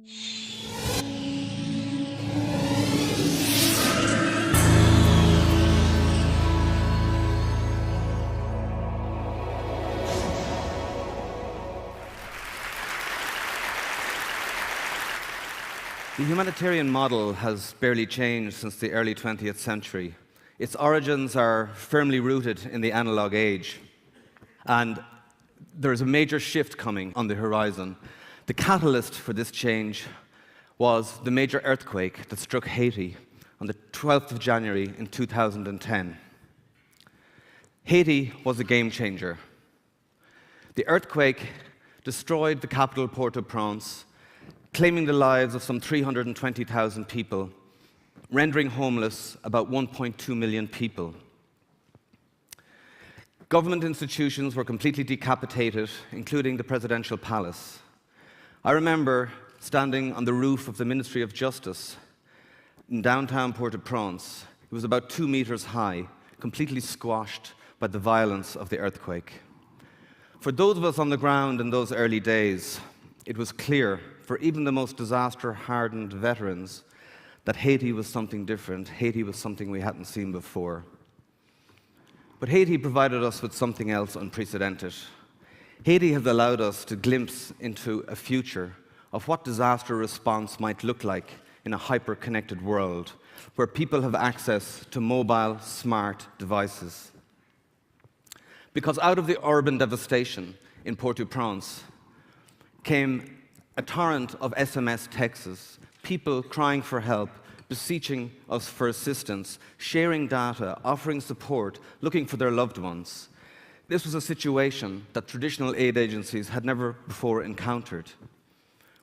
The humanitarian model has barely changed since the early 20th century. Its origins are firmly rooted in the analog age, and there is a major shift coming on the horizon. The catalyst for this change was the major earthquake that struck Haiti on the 12th of January in 2010. Haiti was a game changer. The earthquake destroyed the capital, Port-au-Prince, claiming the lives of some 320,000 people, rendering homeless about 1.2 million people. Government institutions were completely decapitated, including the presidential palace. I remember standing on the roof of the Ministry of Justice in downtown Port-au-Prince. It was about 2 meters high, completely squashed by the violence of the earthquake. For those of us on the ground in those early days, it was clear, for even the most disaster-hardened veterans, that Haiti was something different. Haiti was something we hadn't seen before. But Haiti provided us with something else unprecedented. Haiti has allowed us to glimpse into a future of what disaster response might look like in a hyper-connected world, where people have access to mobile, smart devices. Because out of the urban devastation in Port-au-Prince came a torrent of SMS texts, people crying for help, beseeching us for assistance, sharing data, offering support, looking for their loved ones. This was a situation that traditional aid agencies had never before encountered.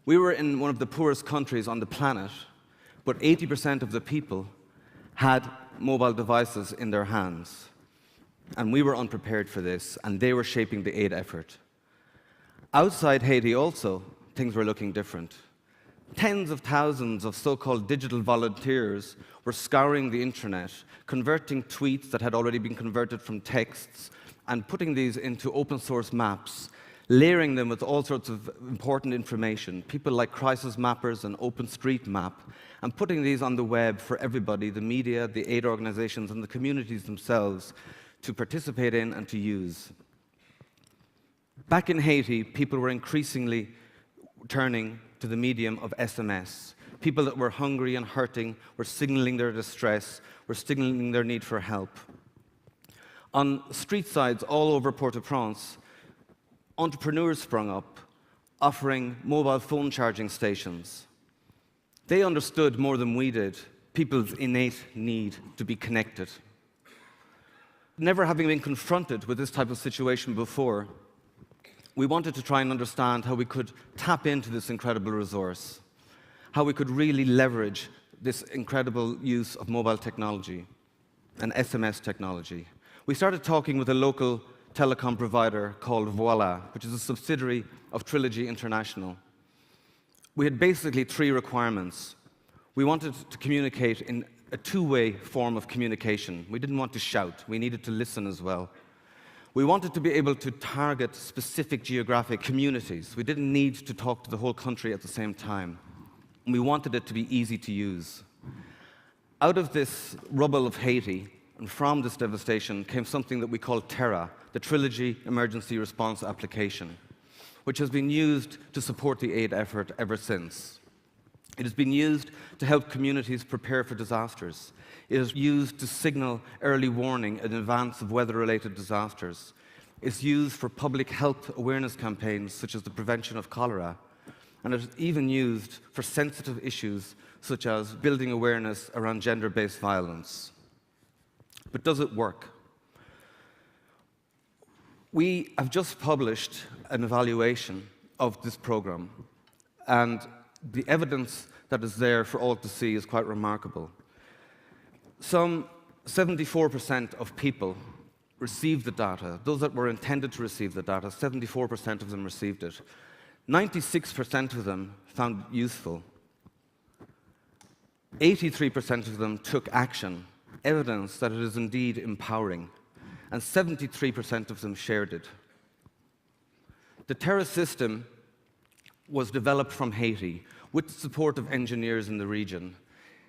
We were in one of the poorest countries on the planet, but 80% of the people had mobile devices in their hands. And we were unprepared for this, and they were shaping the aid effort. Outside Haiti also, things were looking different. Tens of thousands of so-called digital volunteers were scouring the internet, converting tweets that had already been converted from texts, and putting these into open-source maps, layering them with all sorts of important information, people like crisis mappers and OpenStreetMap, and putting these on the web for everybody, the media, the aid organizations, and the communities themselves, to participate in and to use. Back in Haiti, people were increasingly turning to the medium of SMS. People that were hungry and hurting were signaling their distress, were signaling their need for help. On street sides all over Port-au-Prince, entrepreneurs sprung up, offering mobile phone charging stations. They understood more than we did people's innate need to be connected. Never having been confronted with this type of situation before, we wanted to try and understand how we could tap into this incredible resource, how we could really leverage this incredible use of mobile technology and SMS technology. We started talking with a local telecom provider called Voila, which is a subsidiary of Trilogy International. We had basically 3 requirements. We wanted to communicate in a two-way form of communication. We didn't want to shout. We needed to listen as well. We wanted to be able to target specific geographic communities. We didn't need to talk to the whole country at the same time. We wanted it to be easy to use. Out of this rubble of Haiti, and from this devastation, came something that we call Terra, the Trilogy Emergency Response Application, which has been used to support the aid effort ever since. It has been used to help communities prepare for disasters. It is used to signal early warning in advance of weather-related disasters. It's used for public health awareness campaigns, such as the prevention of cholera. And it is even used for sensitive issues, such as building awareness around gender-based violence. But does it work? We have just published an evaluation of this program, and the evidence that is there for all to see is quite remarkable. Some 74% of people received the data. Those that were intended to receive the data, 74% of them received it. 96% of them found it useful. 83% of them took action, evidence that it is indeed empowering. And 73% of them shared it. The Terra system was developed from Haiti. with the support of engineers in the region.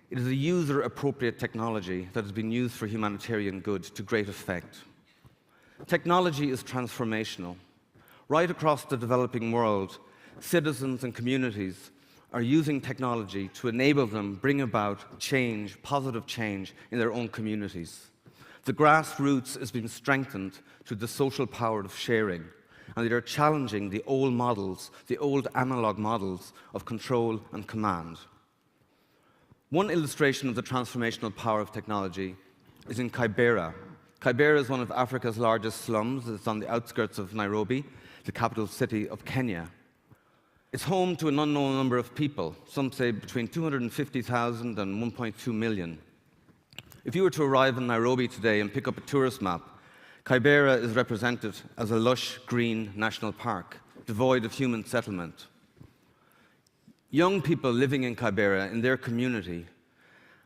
It is a user-appropriate technology that has been used for humanitarian good to great effect. Technology is transformational. Right across the developing world, citizens and communities are using technology to enable them bring about change, positive change in their own communities. The grassroots is being strengthened through the social power of sharing, and they are challenging the old models, the old analog models of control and command. One illustration of the transformational power of technology is in Kibera. Kibera is one of Africa's largest slums. It's on the outskirts of Nairobi, the capital city of Kenya. It's home to an unknown number of people, some say between 250,000 and 1.2 million. If you were to arrive in Nairobi today and pick up a tourist map, Kibera is represented as a lush green national park, devoid of human settlement. Young people living in Kibera, in their community,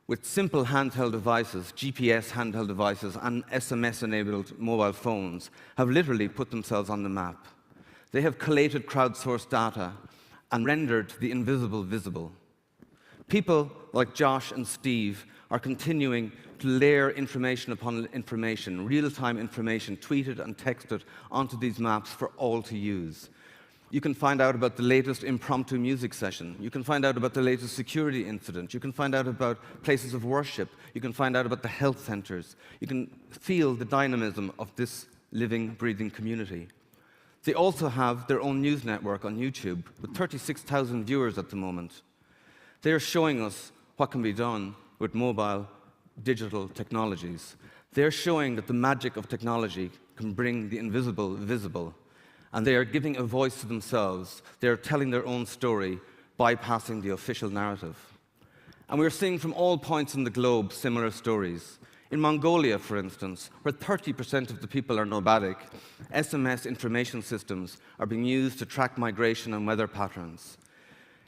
with simple handheld devices, GPS handheld devices, and SMS-enabled mobile phones, have literally put themselves on the map. They have collated crowdsourced data and rendered the invisible visible. People like Josh and Steve are continuing to layer information upon information, real-time information, tweeted and texted onto these maps for all to use. You can find out about the latest impromptu music session. You can find out about the latest security incident. You can find out about places of worship. You can find out about the health centers. You can feel the dynamism of this living, breathing community. They also have their own news network on YouTube with 36,000 viewers at the moment. They are showing us what can be done with mobile digital technologies. They're showing that the magic of technology can bring the invisible visible. And they are giving a voice to themselves. They are telling their own story, bypassing the official narrative. And we're seeing from all points in the globe similar stories. In Mongolia, for instance, where 30% of the people are nomadic, SMS information systems are being used to track migration and weather patterns.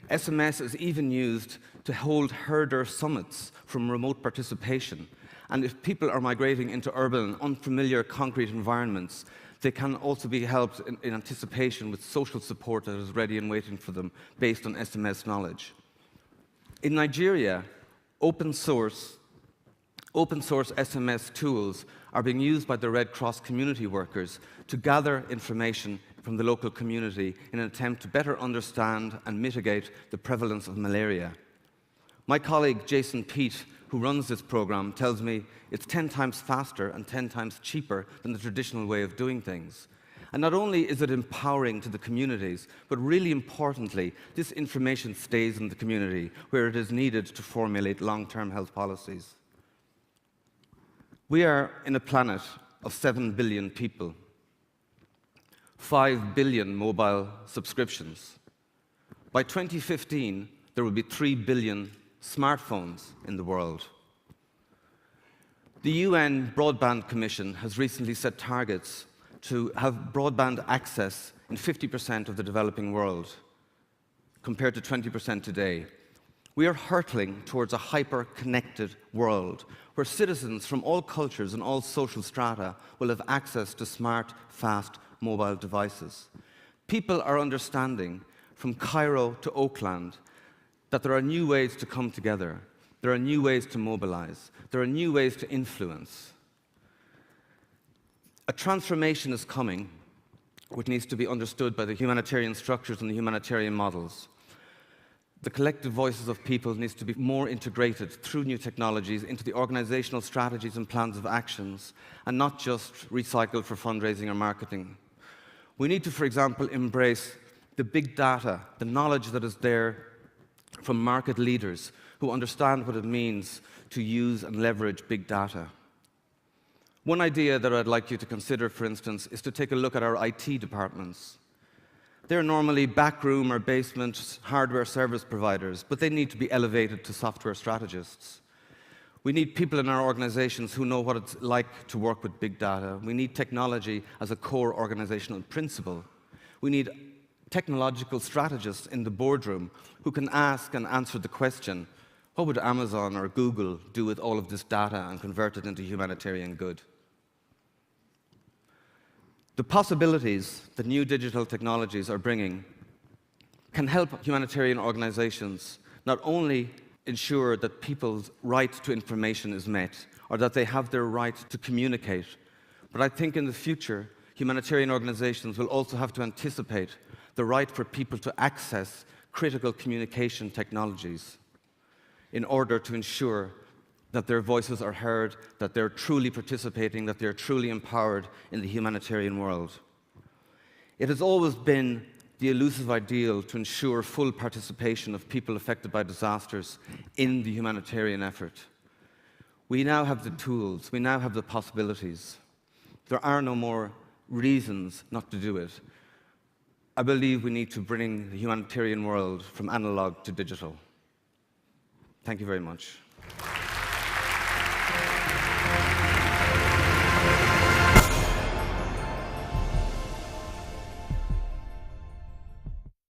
SMS is even used to hold herder summits from remote participation. And if people are migrating into urban, unfamiliar concrete environments, they can also be helped in anticipation with social support that is ready and waiting for them based on SMS knowledge. In Nigeria, open source SMS tools are being used by the Red Cross community workers to gather information from the local community in an attempt to better understand and mitigate the prevalence of malaria. My colleague Jason Peet, who runs this program, tells me it's 10 times faster and 10 times cheaper than the traditional way of doing things. And not only is it empowering to the communities, but really importantly, this information stays in the community where it is needed to formulate long-term health policies. We are in a planet of 7 billion people, 5 billion mobile subscriptions. By 2015, there will be 3 billion smartphones in the world. The UN Broadband Commission has recently set targets to have broadband access in 50% of the developing world, compared to 20% today. We are hurtling towards a hyper-connected world where citizens from all cultures and all social strata will have access to smart, fast mobile devices. People are understanding from Cairo to Oakland that there are new ways to come together. There are new ways to mobilize. There are new ways to influence. A transformation is coming, which needs to be understood by the humanitarian structures and the humanitarian models. The collective voices of people needs to be more integrated through new technologies into the organizational strategies and plans of actions, and not just recycled for fundraising or marketing. We need to, for example, embrace the big data, the knowledge that is there from market leaders who understand what it means to use and leverage big data. One idea that I'd like you to consider, for instance, is to take a look at our IT departments. They're normally backroom or basement hardware service providers, but they need to be elevated to software strategists. We need people in our organizations who know what it's like to work with big data. We need technology as a core organizational principle. We need technological strategists in the boardroom who can ask and answer the question, what would Amazon or Google do with all of this data and convert it into humanitarian good? The possibilities that new digital technologies are bringing can help humanitarian organizations not only ensure that people's right to information is met, or that they have their right to communicate, but I think in the future, humanitarian organizations will also have to anticipate the right for people to access critical communication technologies in order to ensure that their voices are heard, that they're truly participating, that they're truly empowered in the humanitarian world. It has always been the elusive ideal to ensure full participation of people affected by disasters in the humanitarian effort. We now have the tools, we now have the possibilities. There are no more reasons not to do it. I believe we need to bring the humanitarian world from analog to digital. Thank you very much.